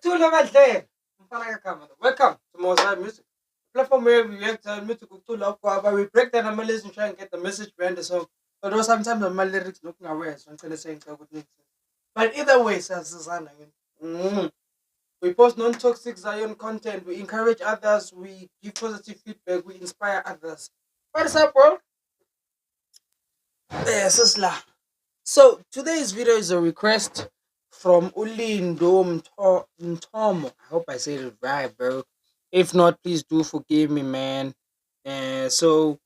Ukuthula Badleni. Mfana kaKhama. Welcome to Mosaic Music. Platform where we react to music ukuthula kwaba. We break down the lyrics and try and get the message behind the song. Although sometimes the lyrics looking away, so I'm trying to say good things. But either way, Susanna. We post non-toxic Zion content. We encourage others. We give positive feedback. We inspire others. What is up, bro? Yes, Sisla. So today's video is a request from Ulindo Ntomo. I hope I said it right, bro. If not, please do forgive me, man. So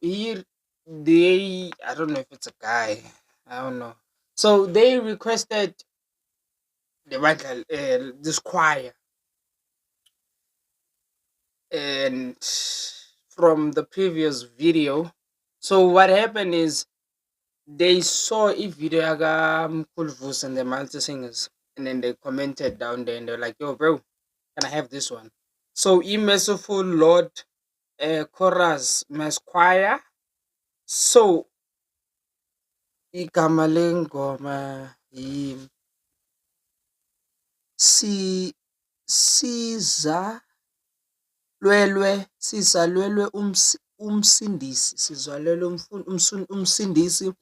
he they I don't know if it's a guy. I don't know. So they requested this choir, and from the previous video. So what happened is they saw a video Kulvus and the Malta Singers, and then they commented down there and they're like, yo, bro, can I have this one? So, Merciful Lord Chorus Mass Choir. So, igama lengoma siza lwelwe umsindisi, sizalelwe umsindisi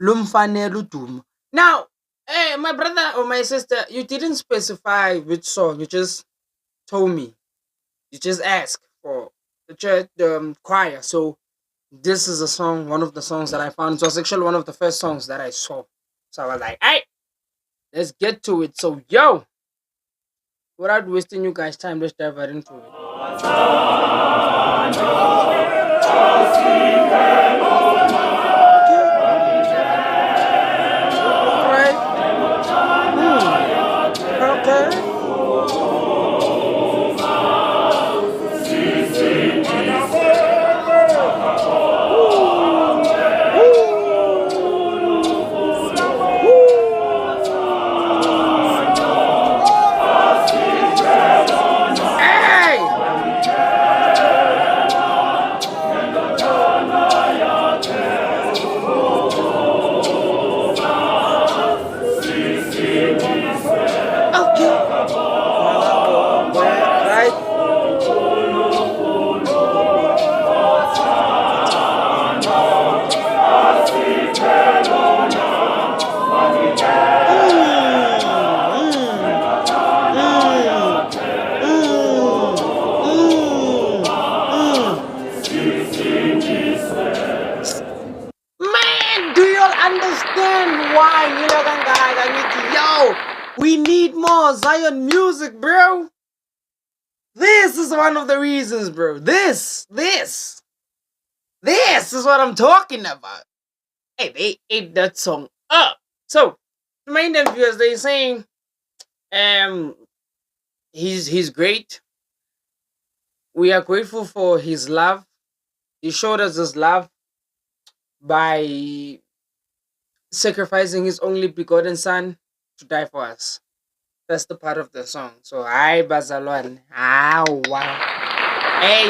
lumfanele udumo. Now, my brother or my sister, you didn't specify which song. You just told me. You just asked for the church, choir. So this is a song, one of the songs that I found. It was actually one of the first songs that I saw. So I was like, hey, let's get to it. So, yo, without wasting you guys' time, let's dive right into it. Yo, we need more Zion music, bro. This is one of the reasons, bro. This is what I'm talking about. Hey, they ate that song up. So, my Indian viewers, they're saying, he's great. We are grateful for his love. He showed us his love by sacrificing his only begotten son to die for us. That's the part of the song. So, hi, Bazalwan. Wow. Hey,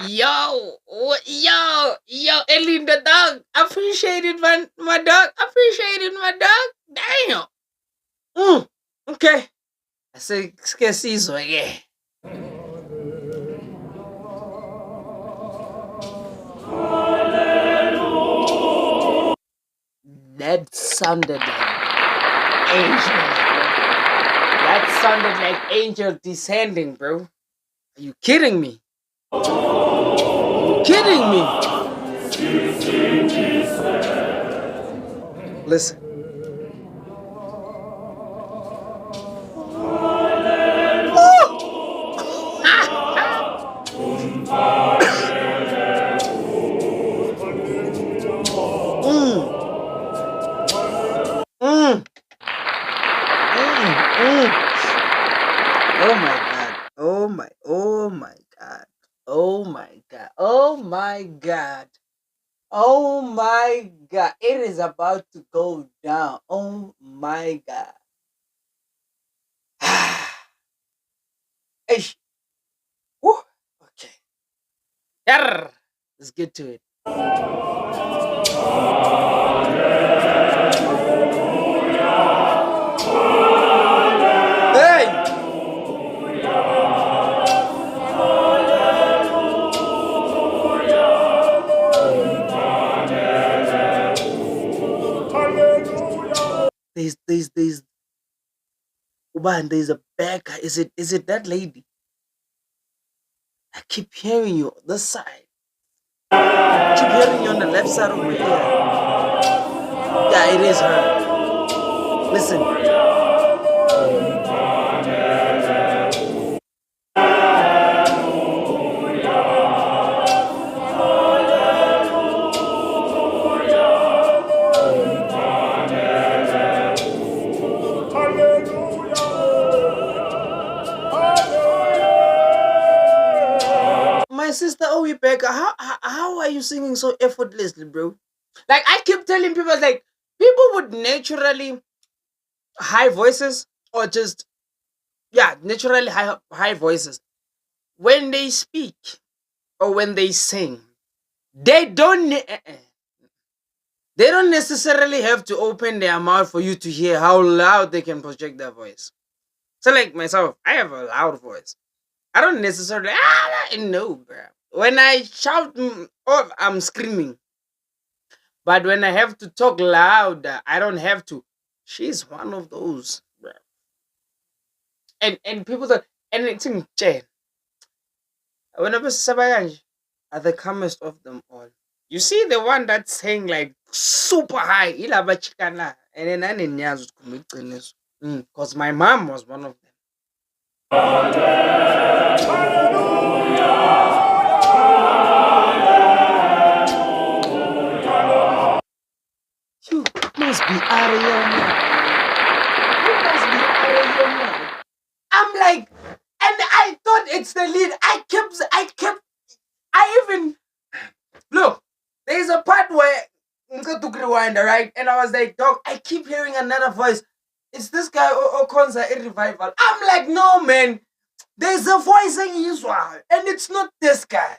yo, Elin the dog. Appreciated my dog. Appreciated my dog. Damn. Okay. I say, so yeah. That sounded like angel. That sounded like angel descending, bro. Are you kidding me? Are you kidding me? Listen. Oh my god. Oh my god. Oh my god. Oh my god. Oh my god. It is about to go down. Oh my god. Eish. Woo. Okay. Yarr. Let's get to it. there's Uban, there's a beggar. Is it that lady? I keep hearing you this side. I keep hearing you on the left side of my ear. Yeah, it is her. Listen. My sister, oh, Rebecca, how are you singing so effortlessly, bro? Like, I keep telling people, like, people with naturally high voices, or just, yeah, naturally high voices, when they speak or when they sing, they they don't necessarily have to open their mouth for you to hear how loud they can project their voice. So, like myself, I have a loud voice. I don't necessarily no, bro. When I shout, oh, I'm screaming. But when I have to talk louder, I don't have to. She's one of those, bro. And people that, and it's in chain. Whenever Sabayang are the calmest of them all. You see the one that's saying like super high, ilaba chikana, and then I didn't because my mom was one of them. You must be out of your mind. You must be out of your mind. I'm like, and I thought it's the lead. I even look. There's a part where took rewind, right? And I was like, dog, I keep hearing another voice. It's this guy Okonza in revival. I'm like, no, man. There's a voice in Israel, and it's not this guy.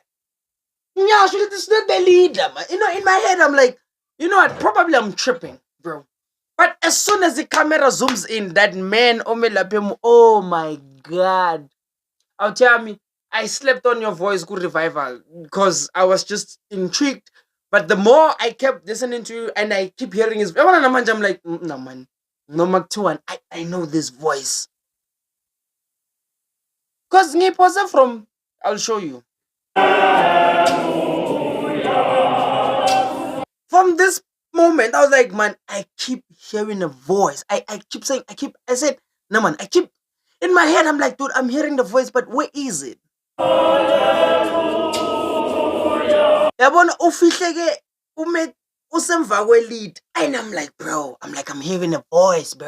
Yeah, actually, it's not the leader, man. You know, in my head, I'm like, you know what? Probably I'm tripping, bro. But as soon as the camera zooms in, that man, Omelapemu, oh my god. I'll tell me, I slept on your voice, good revival, because I was just intrigued. But the more I kept listening to you and I keep hearing his voice, I'm like, no, man. No, Maktuan, I know this voice. Because from, I'll show you. From this moment, I was like, man, I keep hearing a voice. I keep saying, I said, no, man, I keep, in my head, I'm like, dude, I'm hearing the voice, but where is it? Yabona ufihleke ume usemva kwelead. And I'm like, bro, I'm hearing a voice, bro.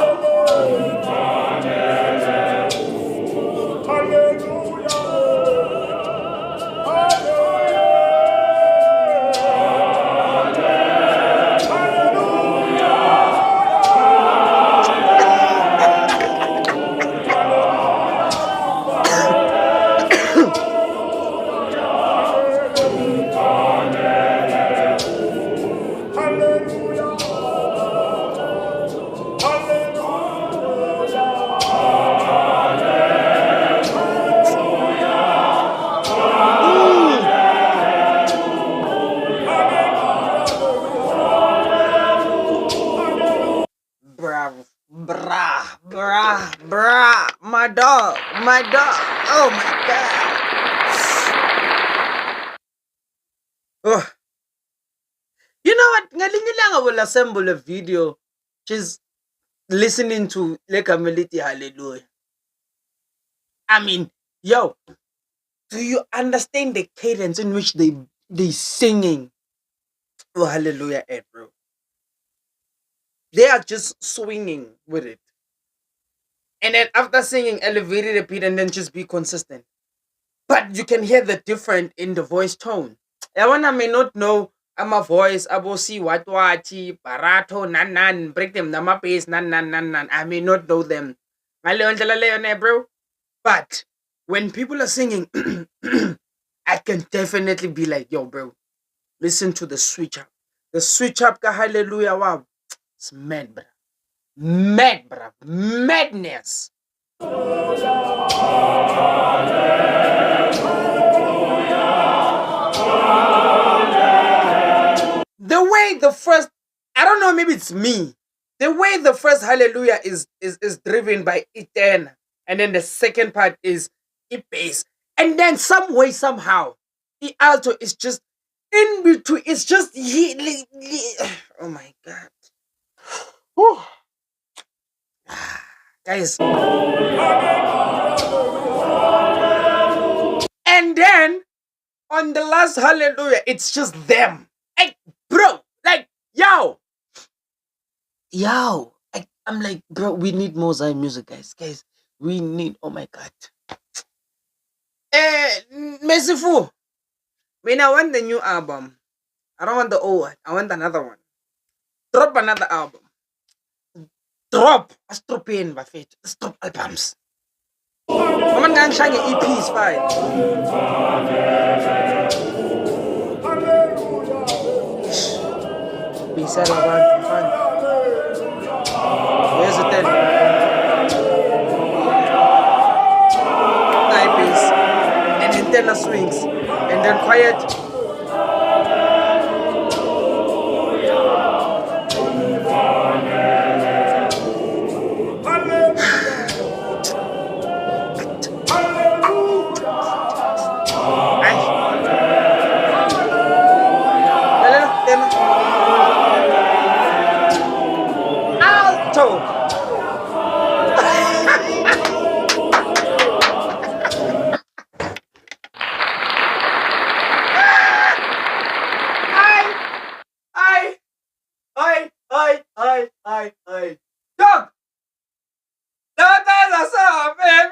Bruh, my dog, oh my god. Oh. You know what? I will assemble a video just listening to Lekameliti Hallelujah. I mean, yo, do you understand the cadence in which they singing? Oh, Hallelujah, Ed, bro. They are just swinging with it. And then after singing, elevate it a bit and then just be consistent. But you can hear the difference in the voice tone. Everyone may not know I'm a voice, abosi, watwati, barato, nan, break them, nama pace, nan. I may not know them. Bro. But when people are singing, I can definitely be like, yo, bro, listen to the switch up. The switch up, hallelujah, wow. It's mad, bro. Mad, bro. Madness. The way the first, I don't know, maybe it's me. the way the first hallelujah is driven by Etern, and then the second part is bass, and then some way somehow the alto is just in between. It's just oh my god. Whew. Guys, and then on the last hallelujah, it's just them. Like, bro, like, yo, I'm like, bro, we need more Zion music, guys, we need. Oh my god. Merciful. When I want the new album, I don't want the old one. I want another one. Drop another album. Drop. Astropian Buffett. Stop albums. Woman gang shang EP is fine. Be said about fun. Where's the 10? Nine piece. And then tenor swings. And then quiet. Dog! That's a song, man.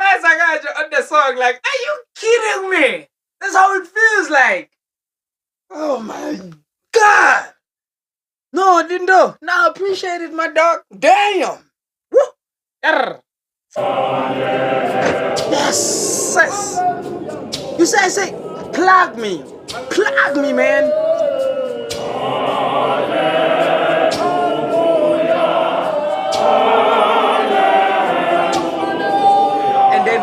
On the song. Like, are you kidding me? That's how it feels like. Oh my god! No, Dindo. Now appreciate it, my dog. Damn! Woo! Arr. Yes! You say, plug me. Plug me, man. And then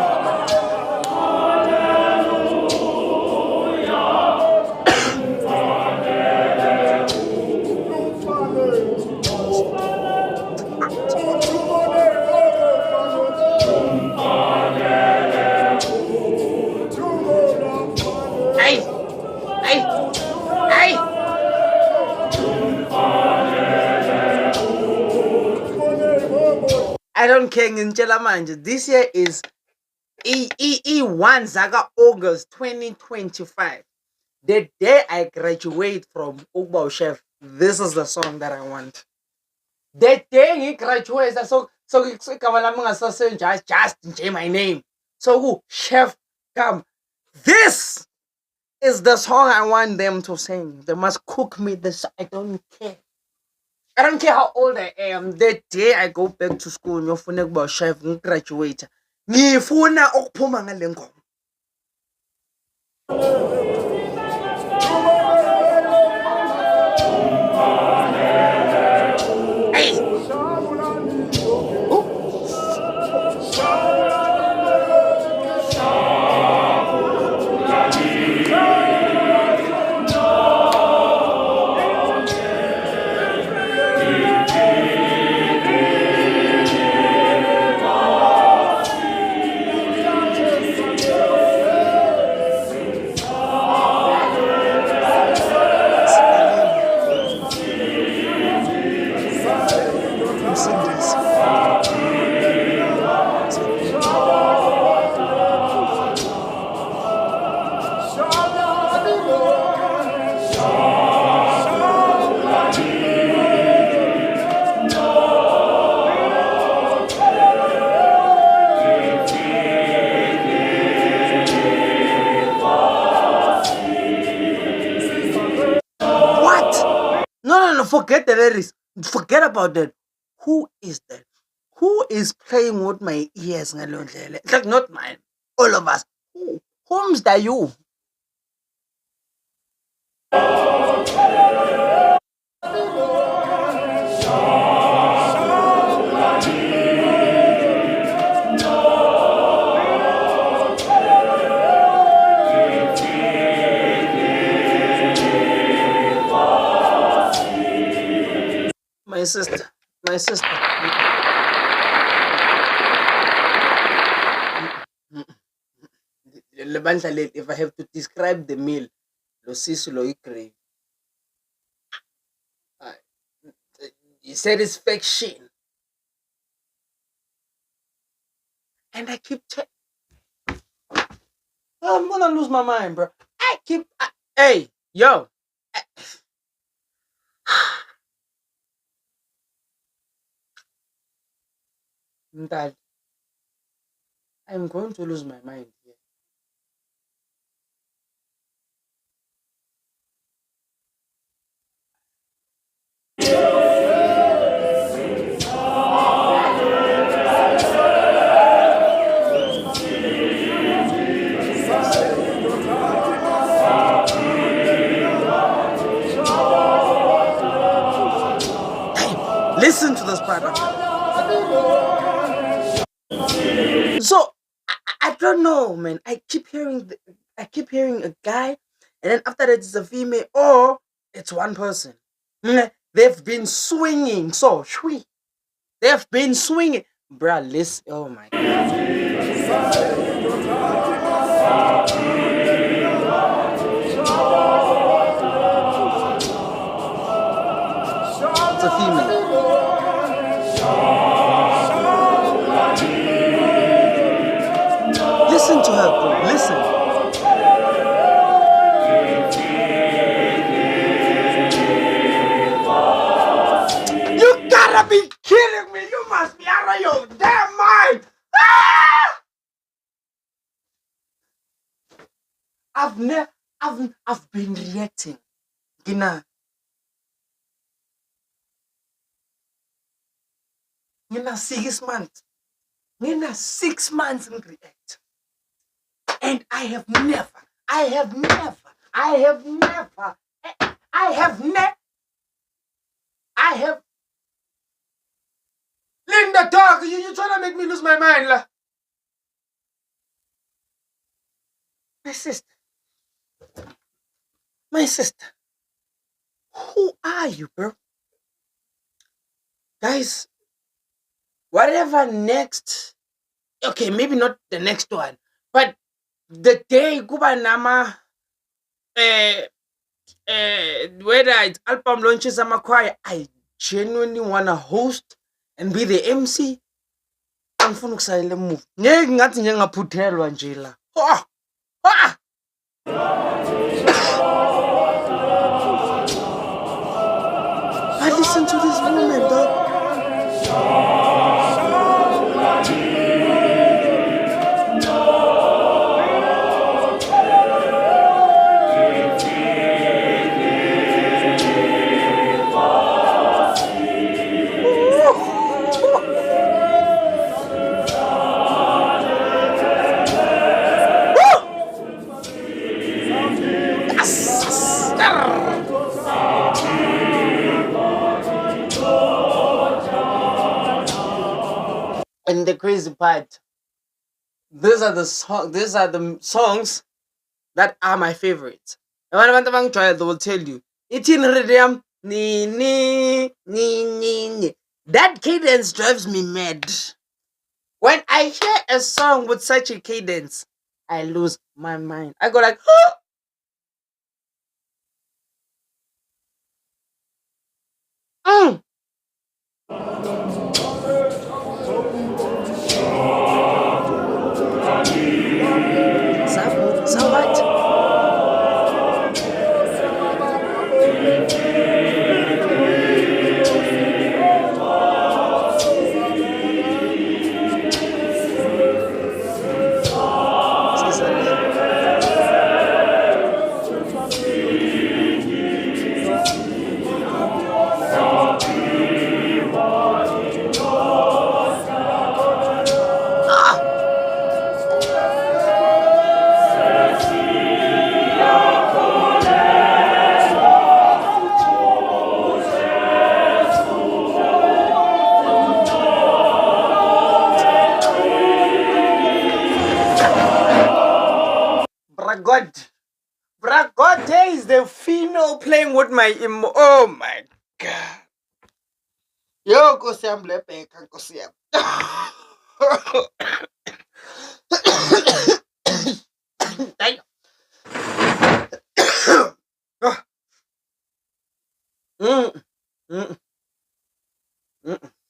I don't care ngintshela manje. This year is E1 Zaga August 2025. The day I graduate from Ugbo Chef, this is the song that I want. The day he graduates, so just change my name. So who Chef come. This is the song I want them to sing. They must cook me this. I don't care. I don't care how old I am. The day I go back to school, ngiyofuna ukuba chef, ngigraduate. Ngifuna ukuphuma ngale ngoma. No, forget the lyrics. Forget about that. Who is that? Who is playing with my ears? It's like not mine. All of us. Whom's that you? My sister. My sister. Lebandla leli, if I have to describe the meal, lo sisi lo i-gravy. Satisfaction. And I keep I'm gonna lose my mind, bro. Hey, yo. Dad, I'm going to lose my mind here. Listen to this part. So I don't know, man. I keep hearing a guy, and then after that it's a female, or it's one person. They've been swinging. So shui. They've been swinging. Bruh, listen. Oh my god. It's a female. Listen to her, bro. Listen. You gotta be kidding me. You must be out of your damn mind. Ah! I've been reacting. Gina. 6 months. 6 months in react. And I have never, Linda, dog, you trying to make me lose my mind, la. My sister, who are you, bro? Guys, whatever next, okay, maybe not the next one, but the day kuba nama, whether it's album launches choir, I genuinely wanna host and be the MC. Angifuna ukusayela move. Ngeke ngathi nje ngaphuthelwa nje la. I listen to this woman, dog. And the crazy part, these are the songs that are my favorites. And when abantu bangijwayele, they will tell you, "Ithini rhythm, ni ni ni ni ni." That cadence drives me mad. When I hear a song with such a cadence, I lose my mind. I go like, mm. So what? Bragote is the female playing with my oh my god. Yo, Nkosi yami lebheka, Nkosi yami. Damn. Mm, mm,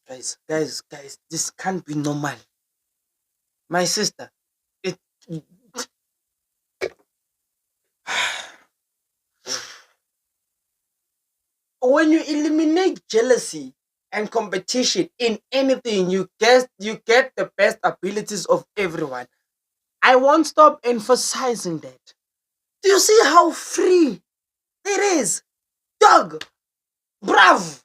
guys, this can't be normal. My sister, it when you eliminate jealousy and competition in anything, you get the best abilities of everyone. I won't stop emphasizing that. Do you see how free it is? Dog, bravo.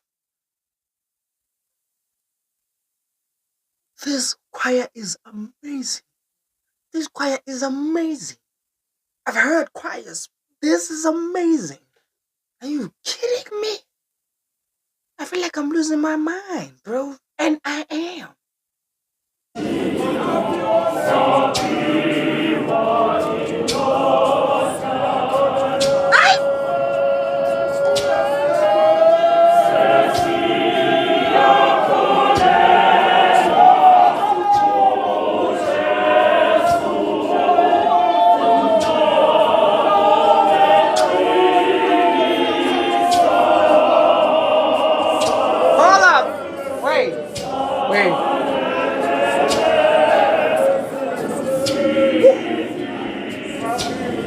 This choir is amazing. This choir is amazing. I've heard choirs. This is amazing. Are you kidding me? I feel like I'm losing my mind, bro. And I am. I hold up. Wait.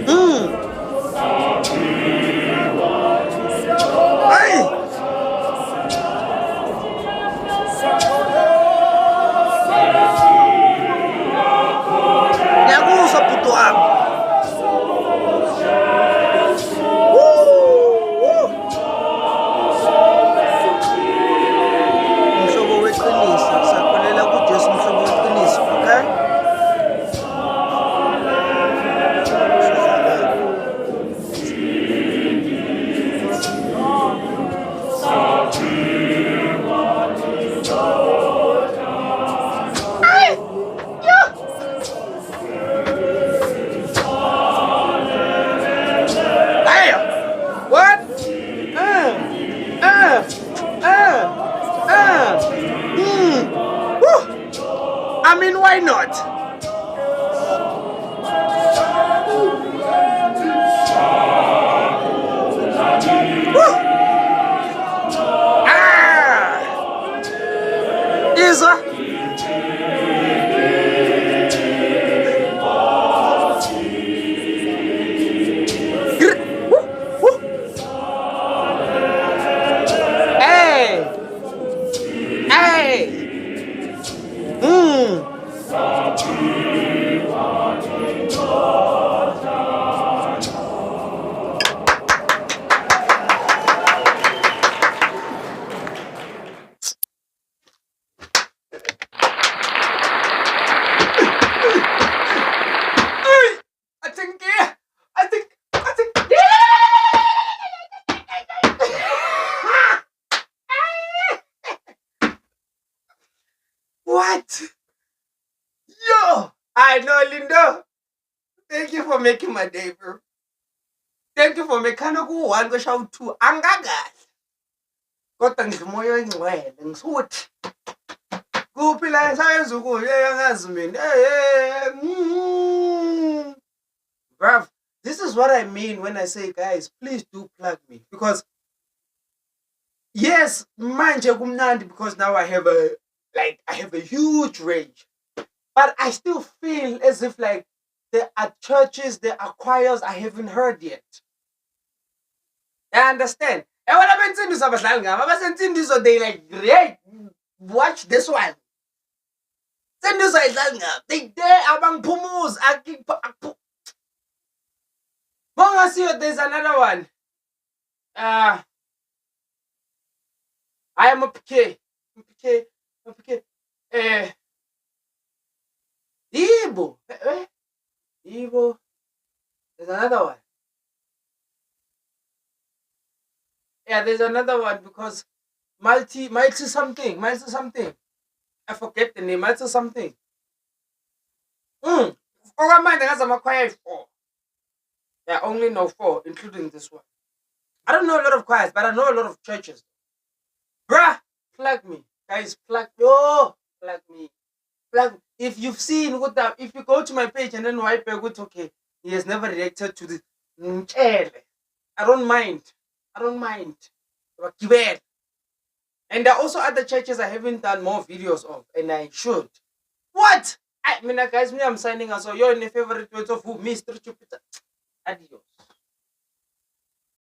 Mm. Hey. Ngiyakuzwa bhuti wami. Woo. Umhlobo weqiniso. Sakholela kuJesu umhlobo weqiniso, okay? Hey. Yeah. Damn. What? Uh, Woo. I mean, why not? Woo. Ah. Isa. Woo. Woo. Hey. Hey. Mm. I think, yeah. I think, yeah. What? Yo! I know, Lindo. Thank you for making my day, bro. Thank you for making one go shout two. Angagahle. Kodwa ngimoya oyingcwele ngisuthi. Kuphi la sayenza ukudla angazi mina. Bruv, this is what I mean when I say, guys, please do plug me. Because, yes, manje kumnandi because now I have a huge range. But I still feel as if like there are churches, there are choirs I haven't heard yet. I understand. And when I've been to Sabaslang, I've been to they like, great, watch this one. Send this one. They there abang pumus. There's another one. I am a PK. Ibo. Ibo. There's another one. Yeah, there's another one because multi something. I forget the name. Multi something. Oh, man, there's a choir 4. Yeah, I only know 4, including this one. I don't know a lot of choirs, but I know a lot of churches. Bruh, plug me. Guys, plug me. Plug. If you've seen what that, if you go to my page and then wipe back with okay, he has never reacted to the. I don't mind. I don't mind. And there are also other churches I haven't done more videos of, and I should. What? I mean, guys, me, I'm signing us. So you're in the favorite words of who? Mr. Jupiter. Adios.